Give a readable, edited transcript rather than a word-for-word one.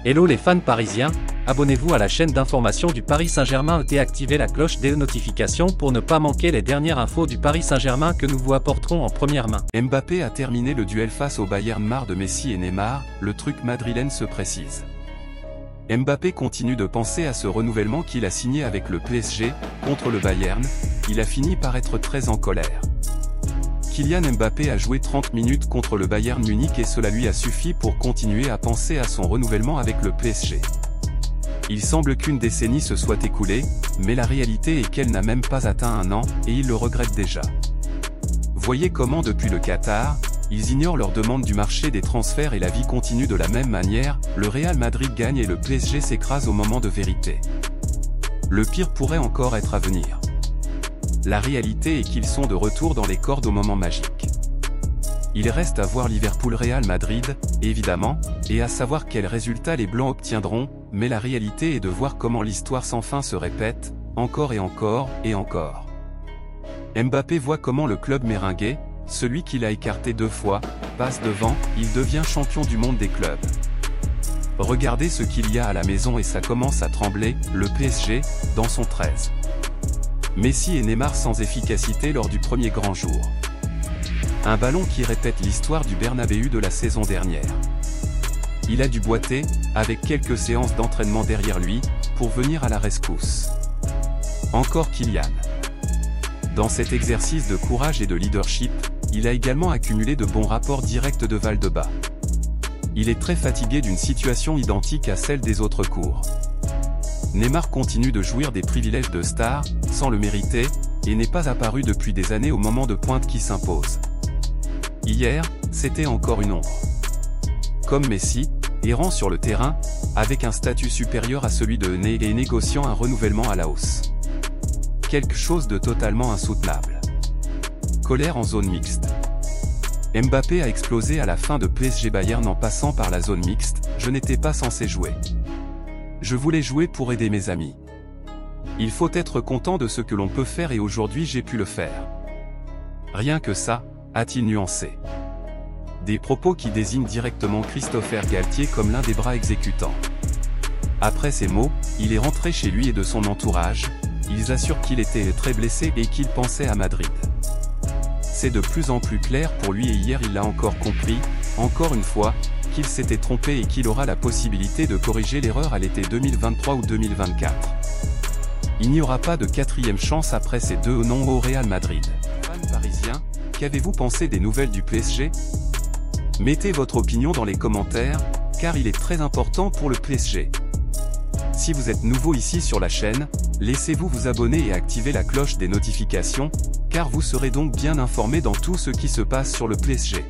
Hello les fans parisiens, abonnez-vous à la chaîne d'information du Paris Saint-Germain et activez la cloche des notifications pour ne pas manquer les dernières infos du Paris Saint-Germain que nous vous apporterons en première main. Mbappé a terminé le duel face au Bayern marre de Messi et Neymar, le truc madrilène se précise. Mbappé continue de penser à ce renouvellement qu'il a signé avec le PSG, contre le Bayern, il a fini par être très en colère. Kylian Mbappé a joué 30 minutes contre le Bayern Munich et cela lui a suffi pour continuer à penser à son renouvellement avec le PSG. Il semble qu'une décennie se soit écoulée, mais la réalité est qu'elle n'a même pas atteint un an, et il le regrette déjà. Voyez comment depuis le Qatar, ils ignorent leur demande du marché des transferts et la vie continue de la même manière, le Real Madrid gagne et le PSG s'écrase au moment de vérité. Le pire pourrait encore être à venir. La réalité est qu'ils sont de retour dans les cordes au moment magique. Il reste à voir Liverpool-Real Madrid, évidemment, et à savoir quels résultats les Blancs obtiendront, mais la réalité est de voir comment l'histoire sans fin se répète, encore et encore, et encore. Mbappé voit comment le club méringué, celui qu'il a écarté 2 fois, passe devant, il devient champion du monde des clubs. Regardez ce qu'il y a à la maison et ça commence à trembler, le PSG, dans son 13. Messi et Neymar sans efficacité lors du premier grand jour. Un ballon qui répète l'histoire du Bernabéu de la saison dernière. Il a dû boiter, avec quelques séances d'entraînement derrière lui, pour venir à la rescousse. Encore Kylian. Dans cet exercice de courage et de leadership, il a également accumulé de bons rapports directs de Valdebas. Il est très fatigué d'une situation identique à celle des autres cours. Neymar continue de jouir des privilèges de star, sans le mériter, et n'est pas apparu depuis des années au moment de pointe qui s'impose. Hier, c'était encore une ombre. Comme Messi, errant sur le terrain, avec un statut supérieur à celui de Ney et négociant un renouvellement à la hausse. Quelque chose de totalement insoutenable. Colère en zone mixte. Mbappé a explosé à la fin de PSG Bayern en passant par la zone mixte, je n'étais pas censé jouer. Je voulais jouer pour aider mes amis. Il faut être content de ce que l'on peut faire et aujourd'hui j'ai pu le faire. Rien que ça, a-t-il nuancé. Des propos qui désignent directement Christopher Galtier comme l'un des bras exécutants. Après ces mots, il est rentré chez lui et de son entourage, ils assurent qu'il était très blessé et qu'il pensait à Madrid. C'est de plus en plus clair pour lui et hier il l'a encore compris, encore une fois, qu'il s'était trompé et qu'il aura la possibilité de corriger l'erreur à l'été 2023 ou 2024. Il n'y aura pas de 4e chance après ces 2 noms au Real Madrid. Fans parisiens, qu'avez-vous pensé des nouvelles du PSG? Mettez votre opinion dans les commentaires, car il est très important pour le PSG. Si vous êtes nouveau ici sur la chaîne, laissez-vous vous abonner et activer la cloche des notifications, car vous serez donc bien informé dans tout ce qui se passe sur le PSG.